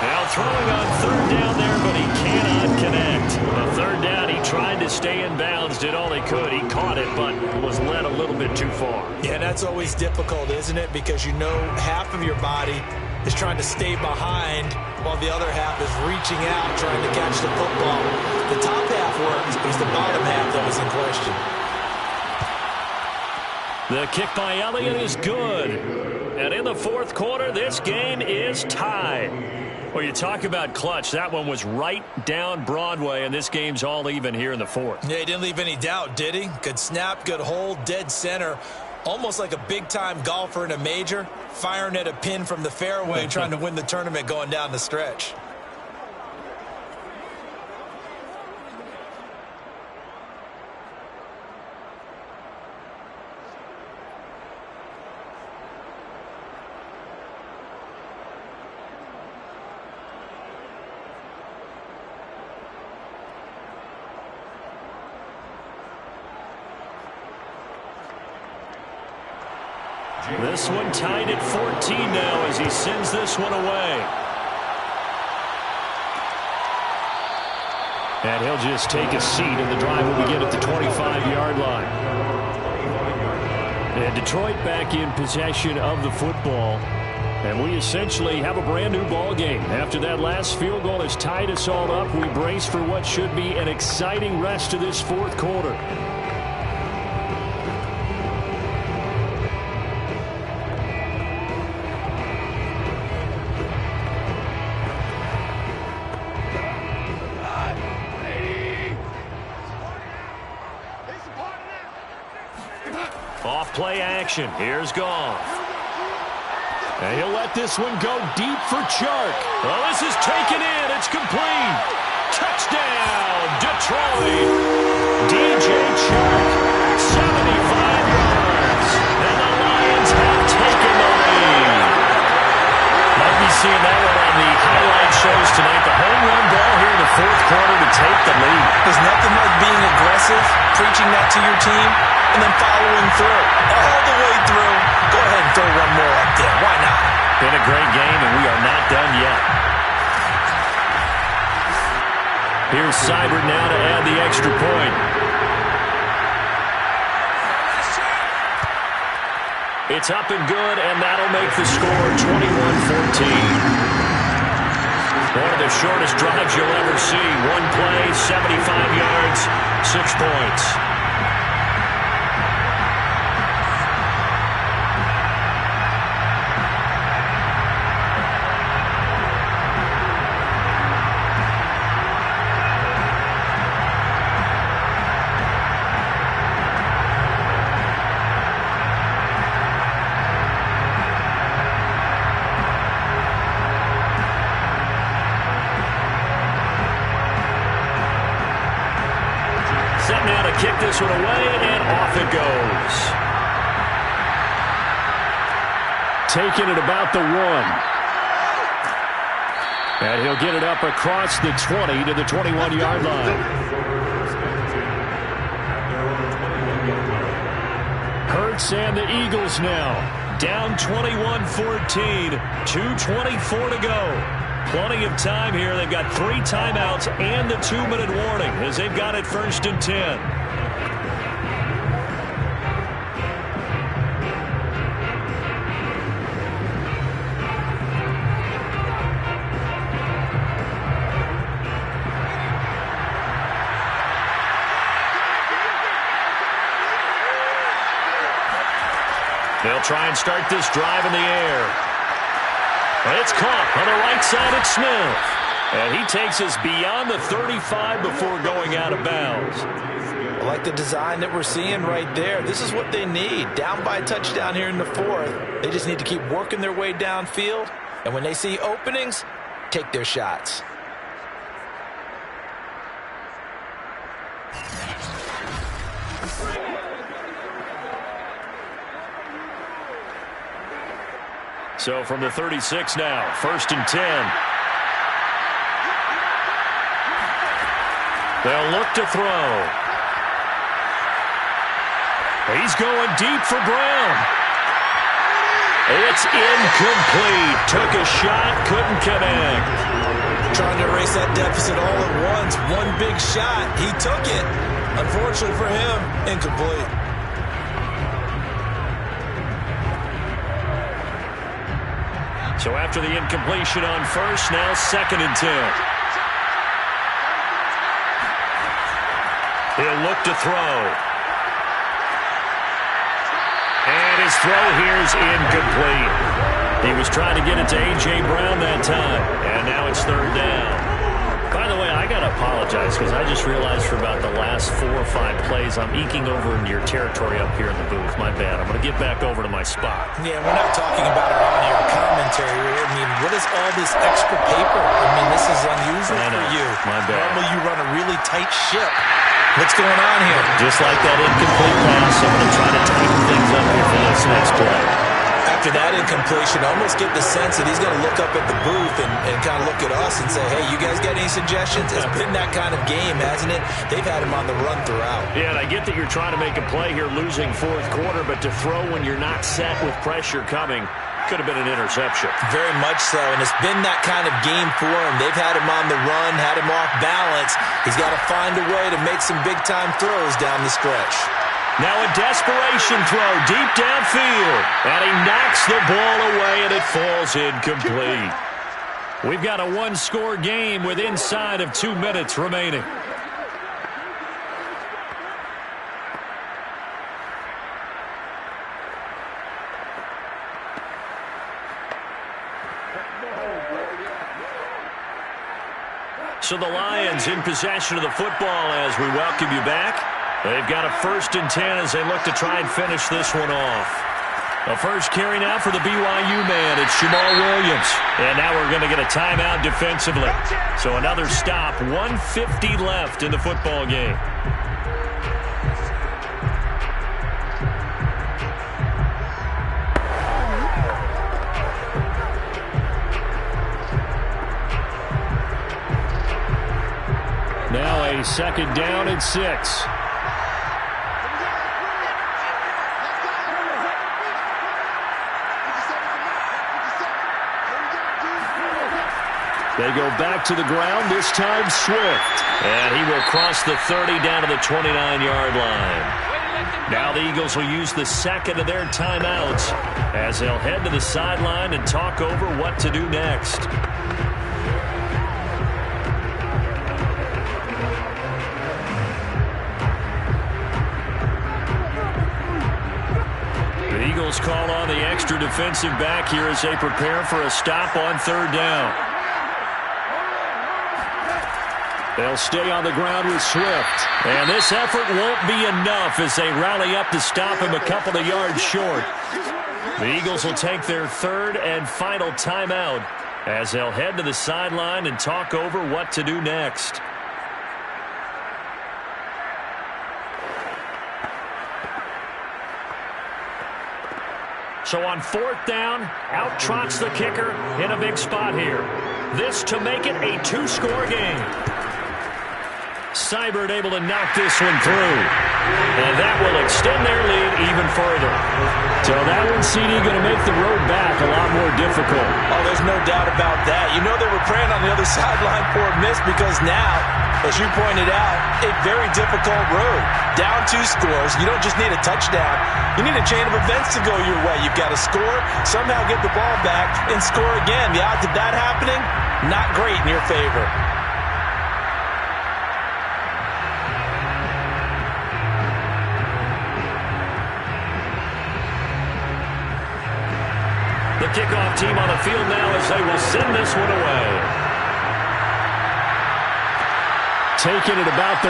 Now throwing on 3rd down there, but he cannot connect. The 3rd down, he tried to stay in bounds, did all he could. He caught it, but was led a little bit too far. Yeah, that's always difficult, isn't it? Because you know half of your body is trying to stay behind while the other half is reaching out, trying to catch the football. The top half works. It was the bottom half that was in question. The kick by Elliott is good. And in the 4th quarter, this game is tied. Well, you talk about clutch. That one was right down Broadway, and this game's all even here in the 4th. Yeah, he didn't leave any doubt, did he? Good snap, good hold, dead center. Almost like a big-time golfer in a major, firing at a pin from the fairway, trying to win the tournament going down the stretch. This one tied at 14 now as he sends this one away. And he'll just take a seat, and the drive will begin at the 25-yard line. And Detroit back in possession of the football. And we essentially have a brand new ball game. After that last field goal has tied us all up, we brace for what should be an exciting rest of this 4th quarter. Off play action. Here's Goff. And he'll let this one go deep for Chark. Well, this is taken in. It's complete. Touchdown, Detroit. DJ Chark, 75 yards. And the Lions have taken the lead. Might be seeing that one on the highlight shows tonight. The home run ball here in the fourth quarter to take the lead. There's nothing like being aggressive, preaching that to your team, and then following through. All the way through. Go ahead and throw one more up there. Why not? Been a great game, and we are not done yet. Here's Seibert now to add the extra point. It's up and good, and that'll make the score 21-14. One of the shortest drives you'll ever see. One play, 75 yards, 6 points. Now to kick this one away, and off it goes. Taking it about the 1. And he'll get it up across the 20 to the 21-yard line. Hurts and the Eagles now. Down 21-14. 2:24 to go. Plenty of time here. They've got 3 timeouts and the 2-minute warning as they've got it 1st and 10. They'll try and start this drive in the air. It's caught on the right side at Smith. And he takes us beyond the 35 before going out of bounds. I like the design that we're seeing right there. This is what they need. Down by a touchdown here in the 4th. They just need to keep working their way downfield. And when they see openings, take their shots. So from the 36 now, 1st and 10. They'll look to throw. He's going deep for Brown. It's incomplete. Took a shot, couldn't connect. Trying to erase that deficit all at once. One big shot. He took it. Unfortunately for him, incomplete. So after the incompletion on 1st, now 2nd and 10. He'll look to throw. And his throw here is incomplete. He was trying to get it to A.J. Brown that time. And now it's 3rd down. By the way, I got to apologize because I just realized for about the last 4 or 5 plays, I'm eking over into your territory up here in the booth. My bad. I'm going to get back over to my spot. Yeah, we're not talking about our on-air commentary. I mean, what is all this extra paper? I mean, this is unusual for you. My bad. Normally you run a really tight ship. What's going on here? Just like that incomplete pass, I'm going to try to tighten things up here for this next play. After that incompletion, I almost get the sense that he's going to look up at the booth and kind of look at us and say, hey, you guys got any suggestions? It's been that kind of game, hasn't it? They've had him on the run throughout. Yeah, and I get that you're trying to make a play here losing 4th quarter, but to throw when you're not set with pressure coming could have been an interception. Very much so, and it's been that kind of game for him. They've had him on the run, had him off balance. He's got to find a way to make some big-time throws down the stretch. Now a desperation throw deep downfield. And he knocks the ball away, and it falls incomplete. We've got a 1-score game with inside of 2 minutes remaining. So the Lions in possession of the football as we welcome you back. They've got a 1st and 10 as they look to try and finish this one off. A first carry now for the BYU man. It's Jamal Williams. And now we're going to get a timeout defensively. So another stop. 1:50 left in the football game. Now a second down and 6. They go back to the ground, this time Swift. And he will cross the 30 down to the 29-yard line. Now the Eagles will use the second of their timeouts as they'll head to the sideline and talk over what to do next. The Eagles call on the extra defensive back here as they prepare for a stop on third down. They'll stay on the ground with Swift. And this effort won't be enough as they rally up to stop him a couple of yards short. The Eagles will take their third and final timeout as they'll head to the sideline and talk over what to do next. So on fourth down, out trots the kicker in a big spot here. This to make it a two-score game. Seibert able to knock this one through. And that will extend their lead even further. So that one, CD, going to make the road back a lot more difficult. Oh, there's no doubt about that. You know they were praying on the other sideline for a miss because now, as you pointed out, a very difficult road. Down 2 scores. You don't just need a touchdown. You need a chain of events to go your way. You've got to score, somehow get the ball back, and score again. The odds of that happening, not great in your favor. The kickoff team on the field now as they will send this one away. Taking it about the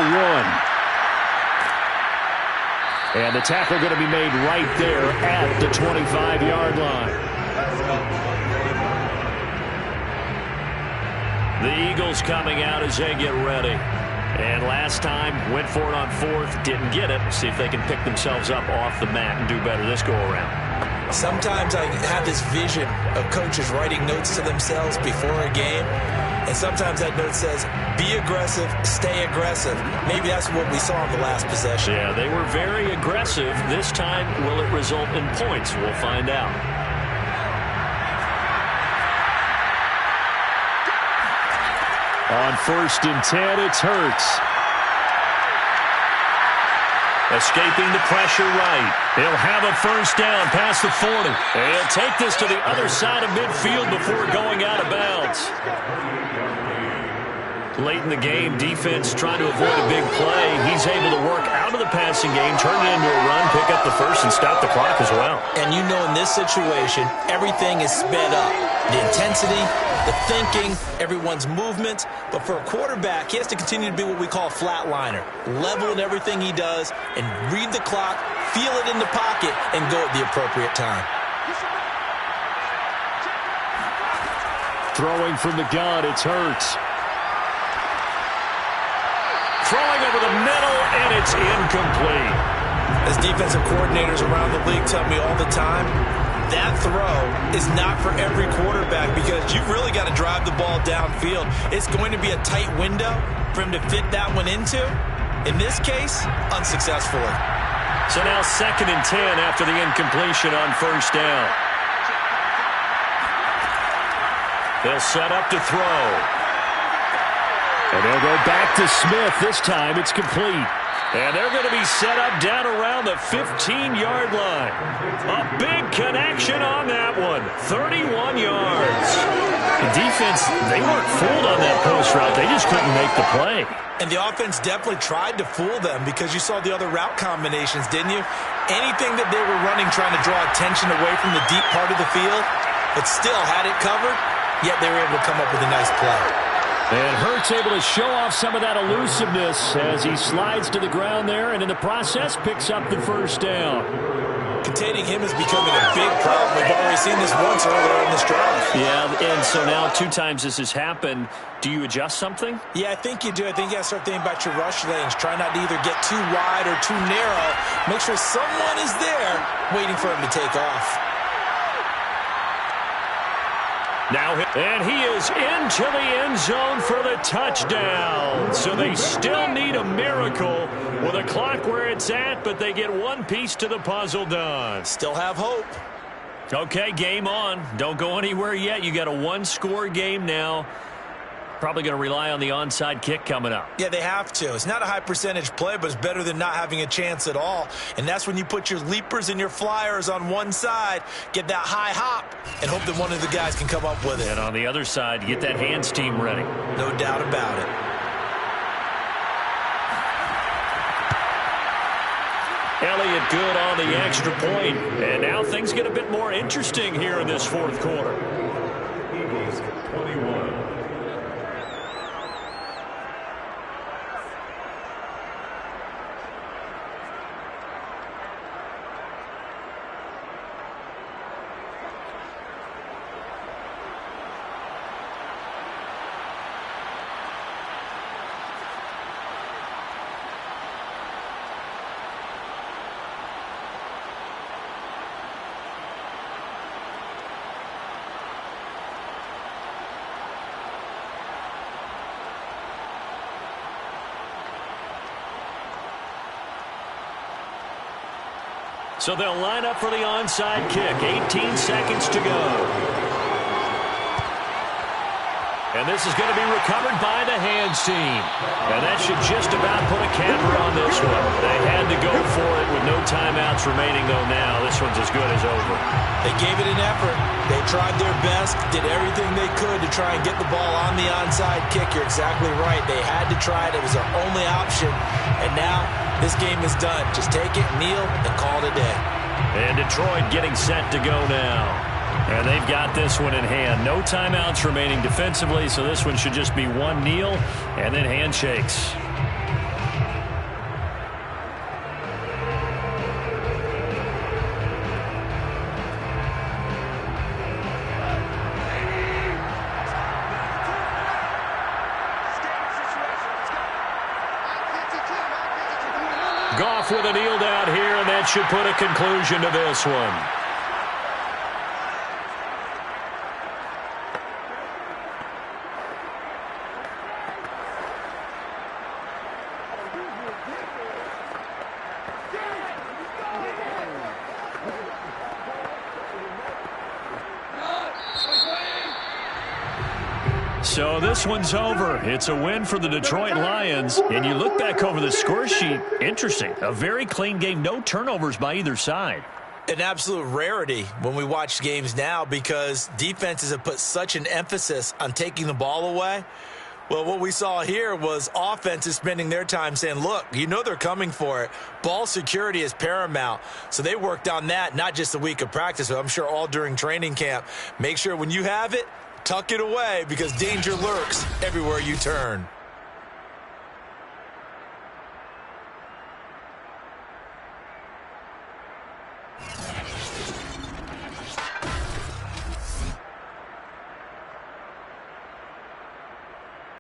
1. And the tackle going to be made right there at the 25-yard line. The Eagles coming out as they get ready. And last time, went for it on fourth, didn't get it. See if they can pick themselves up off the mat and do better this go-around. Sometimes I have this vision of coaches writing notes to themselves before a game, and sometimes that note says, be aggressive, stay aggressive. Maybe that's what we saw in the last possession. Yeah, they were very aggressive. This time, will it result in points? We'll find out. On 1st and 10, it's Hurts. Escaping the pressure right. He'll have a first down past the 40. And he'll take this to the other side of midfield before going out of bounds. Late in the game, defense trying to avoid a big play. He's able to work out of the passing game, turn it into a run, pick up the first, and stop the clock as well. And you know in this situation, everything is sped up. The intensity, the thinking, everyone's movement. But for a quarterback, he has to continue to be what we call a flatliner. Level in everything he does and read the clock, feel it in the pocket, and go at the appropriate time. Throwing from the gun, it's Hurts. Throwing over the middle, and it's incomplete. As defensive coordinators around the league tell me all the time, that throw is not for every quarterback because you've really got to drive the ball downfield. It's going to be a tight window for him to fit that one into. In this case, unsuccessfully. So now 2nd and 10 after the incompletion on first down. They'll set up to throw. And they'll go back to Smith. This time it's complete. And they're going to be set up down around the 15-yard line. A big connection on that one. 31 yards. The defense, they weren't fooled on that post route. They just couldn't make the play. And the offense definitely tried to fool them because you saw the other route combinations, didn't you? Anything that they were running trying to draw attention away from the deep part of the field, but still had it covered, yet they were able to come up with a nice play. And Hurts able to show off some of that elusiveness as he slides to the ground there and in the process picks up the first down. Containing him is becoming a big problem. We've already seen this once earlier in this drive. Yeah, and so now 2 times this has happened. Do you adjust something? Yeah, I think you do. I think you got to start thinking about your rush lanes. Try not to either get too wide or too narrow. Make sure someone is there waiting for him to take off. Now, and he is into the end zone for the touchdown. So they still need a miracle with a clock where it's at, but they get one piece to the puzzle done. Still have hope. Okay, game on. Don't go anywhere yet. You got a 1-score game now. Probably going to rely on the onside kick coming up. Yeah, they have to. It's not a high percentage play, but it's better than not having a chance at all. And that's when you put your leapers and your flyers on one side, get that high hop, and hope that one of the guys can come up with it. And on the other side, get that hands team ready. No doubt about it. Elliott good on the extra point. And now things get a bit more interesting here in this fourth quarter. Eagles 21. So they'll line up for the onside kick. 18 seconds to go. And this is going to be recovered by the hands team. And that should just about put a capper on this one. They had to go for it with no timeouts remaining, though, now. This one's as good as over. They gave it an effort. They tried their best, did everything they could to try and get the ball on the onside kick. You're exactly right. They had to try it. It was their only option. And now this game is done. Just take it, kneel, and call it a day. And Detroit getting set to go now. And they've got this one in hand. No timeouts remaining defensively, so this one should just be one kneel and then handshakes. Goff with a kneel down here, and that should put a conclusion to this one. So this one's over. It's a win for the Detroit Lions. And you look back over the score sheet, interesting. A very clean game, no turnovers by either side. An absolute rarity when we watch games now because defenses have put such an emphasis on taking the ball away. Well, what we saw here was offenses spending their time saying, look, you know they're coming for it. Ball security is paramount. So they worked on that, not just a week of practice, but I'm sure all during training camp. Make sure when you have it, tuck it away because danger lurks everywhere you turn.